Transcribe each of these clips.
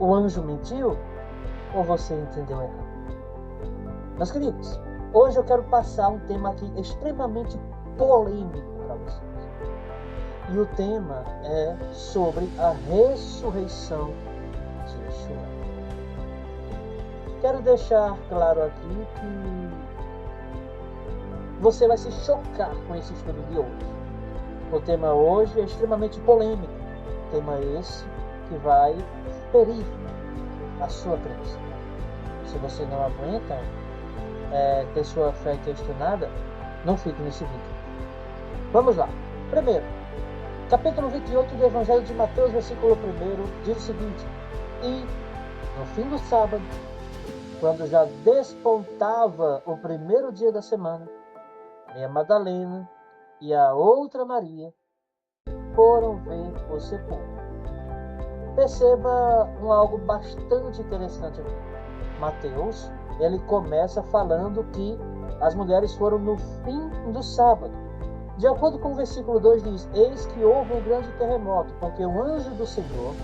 o anjo mentiu ou você entendeu errado? Meus queridos, hoje eu quero passar um tema aqui extremamente polêmico para vocês. E o tema é sobre a ressurreição de Yeshua. Quero deixar claro aqui que você vai se chocar com esse estudo de hoje. O tema hoje é extremamente polêmico. O tema esse que vai ferir a sua crença. Se você não aguenta ter sua fé questionada, não fique nesse vídeo. Vamos lá. Primeiro, capítulo 28 do Evangelho de Mateus, versículo 1, diz o seguinte: E no fim do sábado, quando já despontava o primeiro dia da semana, Maria Madalena e a outra Maria foram ver o sepulcro. Perceba algo bastante interessante aqui. Mateus, ele começa falando que as mulheres foram no fim do sábado. De acordo com o versículo 2 diz: Eis que houve um grande terremoto, porque o anjo do Senhor,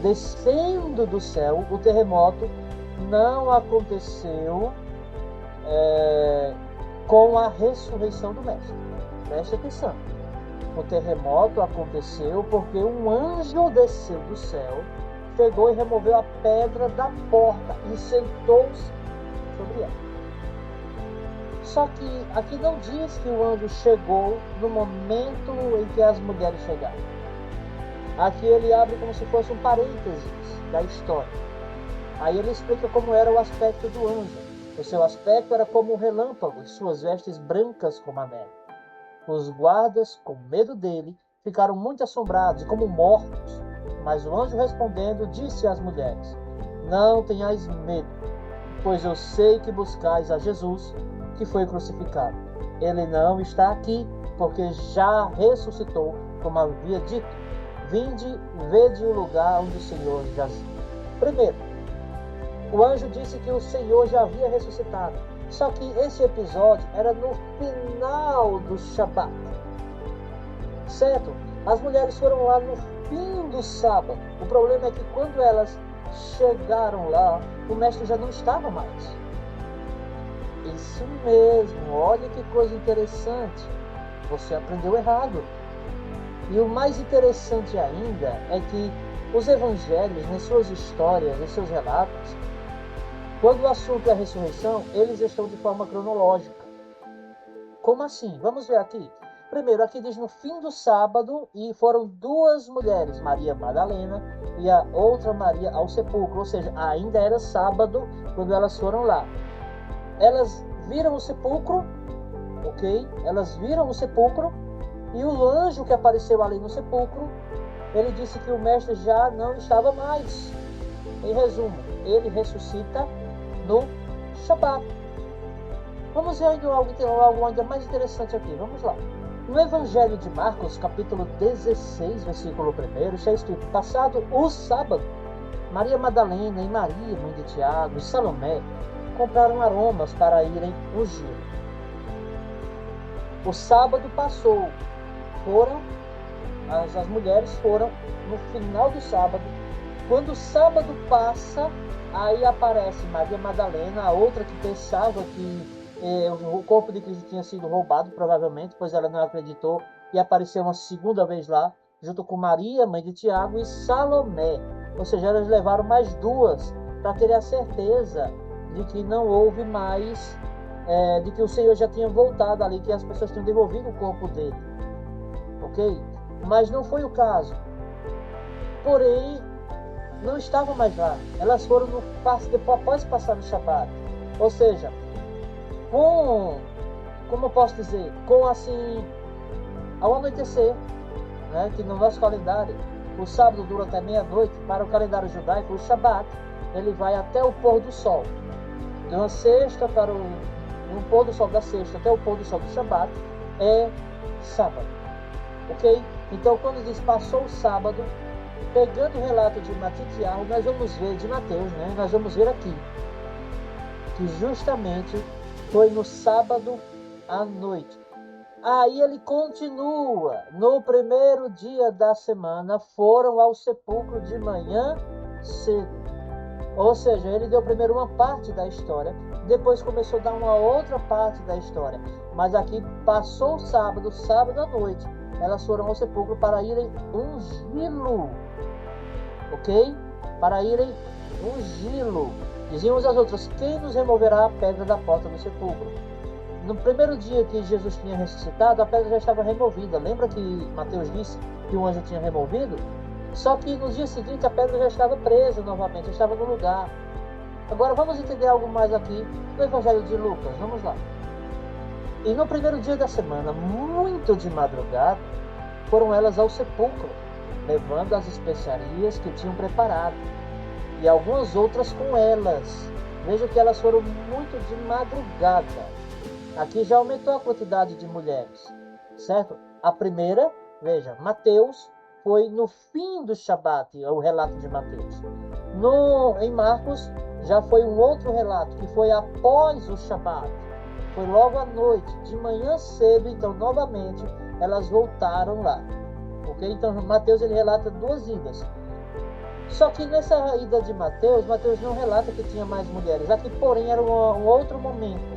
descendo do céu, o terremoto não aconteceu com a ressurreição do Mestre. Preste atenção. O terremoto aconteceu porque um anjo desceu do céu, chegou e removeu a pedra da porta e sentou-se sobre ela. Só que aqui não diz que o anjo chegou no momento em que as mulheres chegaram. Aqui ele abre como se fosse um parênteses da história. Aí ele explica como era o aspecto do anjo. O seu aspecto era como um relâmpago e suas vestes brancas como a neve. Os guardas, com medo dele, ficaram muito assombrados e como mortos. Mas o anjo respondendo disse às mulheres: Não tenhais medo, pois eu sei que buscais a Jesus, que foi crucificado. Ele não está aqui, porque já ressuscitou, como havia dito. Vinde, vede o lugar onde o Senhor jazia. Primeiro, o anjo disse que o Senhor já havia ressuscitado. Só que esse episódio era no final do Shabat. Certo? As mulheres foram lá no fim do sábado. O problema é que quando elas chegaram lá, o mestre já não estava mais. Isso mesmo, olha que coisa interessante. Você aprendeu errado. E o mais interessante ainda é que os evangelhos, nas suas histórias, nos seus relatos, quando o assunto é a ressurreição, eles estão de forma cronológica. Como assim? Vamos ver aqui. Primeiro, aqui diz no fim do sábado, e foram duas mulheres, Maria Madalena e a outra Maria, ao sepulcro. Ou seja, ainda era sábado quando elas foram lá. Elas viram o sepulcro, ok? Elas viram o sepulcro, e o anjo que apareceu ali no sepulcro, ele disse que o mestre já não estava mais. Em resumo, ele ressuscita no Shabat. Vamos ver algo ainda mais interessante aqui. Vamos lá. No Evangelho de Marcos, capítulo 16, versículo 1, está escrito: Passado o sábado, Maria Madalena e Maria, mãe de Tiago, e Salomé compraram aromas para irem ungir. O sábado passou. As mulheres foram no final do sábado. Quando o sábado passa, aí aparece Maria Madalena, a outra que pensava que o corpo de Cristo tinha sido roubado, provavelmente, pois ela não acreditou, e apareceu uma segunda vez lá, junto com Maria, mãe de Tiago, e Salomé. Ou seja, elas levaram mais duas, para ter a certeza de que não houve mais, de que o Senhor já tinha voltado ali, que as pessoas tinham devolvido o corpo dele. Ok? Mas não foi o caso. Porém, não estavam mais lá. Elas foram após passar o Shabat. Ou seja, como eu posso dizer, ao anoitecer, né, que no nosso calendário, o sábado dura até meia-noite, para o calendário judaico, o Shabat, ele vai até o pôr do sol. De uma sexta para um pôr do sol da sexta até o pôr do sol do Shabat, é sábado. Ok? Então, quando diz passou o sábado, pegando o relato de Mateus e Tiago, nós vamos ver, de Mateus, né? Nós vamos ver aqui, que justamente foi no sábado à noite. Aí ele continua, no primeiro dia da semana, foram ao sepulcro de manhã cedo. Ou seja, ele deu primeiro uma parte da história, depois começou a dar uma outra parte da história. Mas aqui passou o sábado à noite, elas foram ao sepulcro para irem ungí-lo. Ok? Para irem ungí-lo. Diziam uns às outras: quem nos removerá a pedra da porta do sepulcro? No primeiro dia que Jesus tinha ressuscitado, a pedra já estava removida. Lembra que Mateus disse que o anjo tinha removido? Só que no dia seguinte a pedra já estava presa novamente, já estava no lugar. Agora vamos entender algo mais aqui no Evangelho de Lucas. Vamos lá. E no primeiro dia da semana, muito de madrugada, foram elas ao sepulcro, levando as especiarias que tinham preparado, e algumas outras com elas. Veja que elas foram muito de madrugada. Aqui já aumentou a quantidade de mulheres, certo? A primeira, veja, Mateus, foi no fim do Shabat, o relato de Mateus. Em Marcos, já foi um outro relato, que foi após o Shabat. Foi logo à noite, de manhã cedo, então novamente elas voltaram lá. Ok? Então Mateus ele relata 2 idas. Só que nessa ida de Mateus não relata que tinha mais mulheres. Aqui, porém, era um outro momento.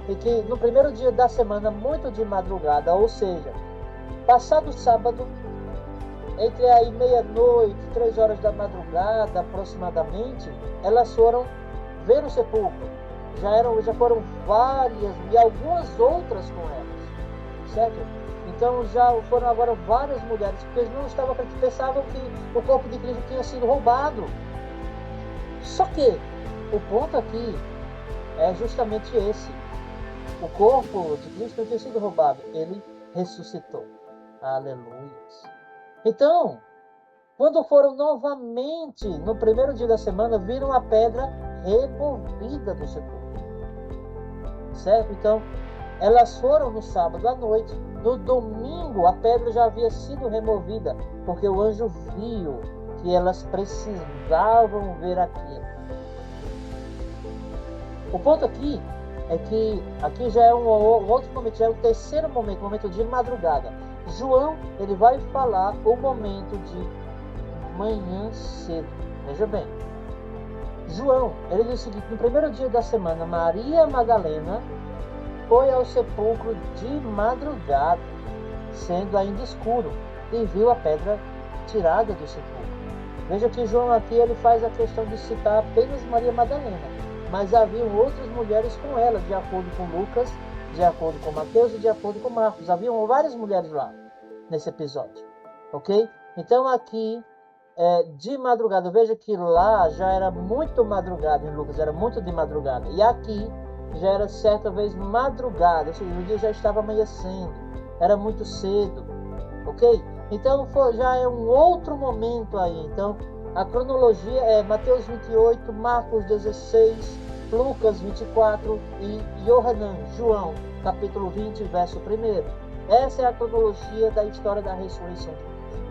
E que no primeiro dia da semana, muito de madrugada, ou seja, passado o sábado, entre aí meia-noite, 3 horas da madrugada aproximadamente, elas foram ver o sepulcro. Já foram várias e algumas outras com elas, certo? Então já foram agora várias mulheres, porque eles não estavam acreditando, pensavam que o corpo de Cristo tinha sido roubado. Só que o ponto aqui é justamente esse: o corpo de Cristo não tinha sido roubado, ele ressuscitou. Aleluia. Então, quando foram novamente no primeiro dia da semana, viram a pedra removida do sepulcro. Certo? Então, elas foram no sábado à noite. No domingo, a pedra já havia sido removida, porque o anjo viu que elas precisavam ver aquilo. O ponto aqui é que aqui já é um outro momento, já é o terceiro momento, o momento de madrugada. João, ele vai falar o momento de manhã cedo. Veja bem. João, ele diz o seguinte: no primeiro dia da semana, Maria Madalena foi ao sepulcro de madrugada, sendo ainda escuro, e viu a pedra tirada do sepulcro. Veja que João aqui ele faz a questão de citar apenas Maria Madalena, mas haviam outras mulheres com ela, de acordo com Lucas, de acordo com Mateus e de acordo com Marcos. Haviam várias mulheres lá nesse episódio, ok? Então aqui, de madrugada, veja que lá já era muito madrugada, em Lucas era muito de madrugada, e aqui já era certa vez madrugada, ou seja, o dia já estava amanhecendo, era muito cedo, ok? Então já é um outro momento aí. Então a cronologia é Mateus 28, Marcos 16, Lucas 24 e João, capítulo 20, verso 1. Essa é a cronologia da história da ressurreição de Cristo.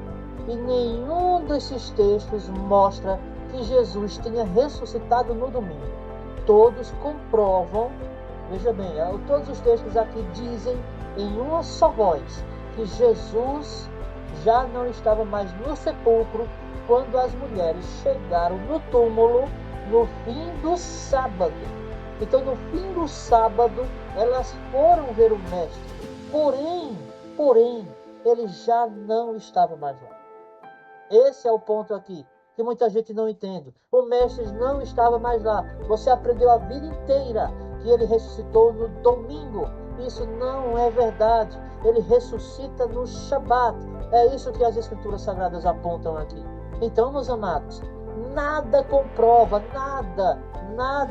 E nenhum desses textos mostra que Jesus tenha ressuscitado no domingo. Todos comprovam, veja bem, todos os textos aqui dizem em uma só voz que Jesus já não estava mais no sepulcro quando as mulheres chegaram no túmulo no fim do sábado. Então, no fim do sábado, elas foram ver o mestre. Porém, ele já não estava mais lá. Esse é o ponto aqui, que muita gente não entende. O mestre não estava mais lá. Você aprendeu a vida inteira que ele ressuscitou no domingo. Isso não é verdade. Ele ressuscita no Shabat. É isso que as Escrituras Sagradas apontam aqui. Então, meus amados, nada comprova, nada,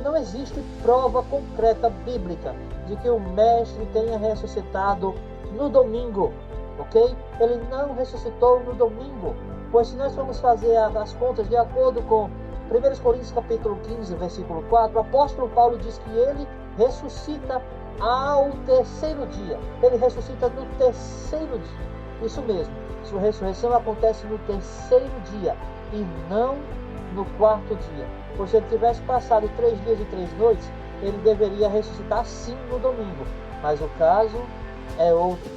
não existe prova concreta bíblica de que o mestre tenha ressuscitado no domingo, ok? Ele não ressuscitou no domingo, pois se nós formos fazer as contas de acordo com 1 Coríntios capítulo 15, versículo 4, o apóstolo Paulo diz que ele ressuscita ao terceiro dia. Ele ressuscita no terceiro dia. Isso mesmo, sua ressurreição acontece no terceiro dia e não no quarto dia. Pois se ele tivesse passado 3 dias e 3 noites, ele deveria ressuscitar sim no domingo. Mas o caso é outro.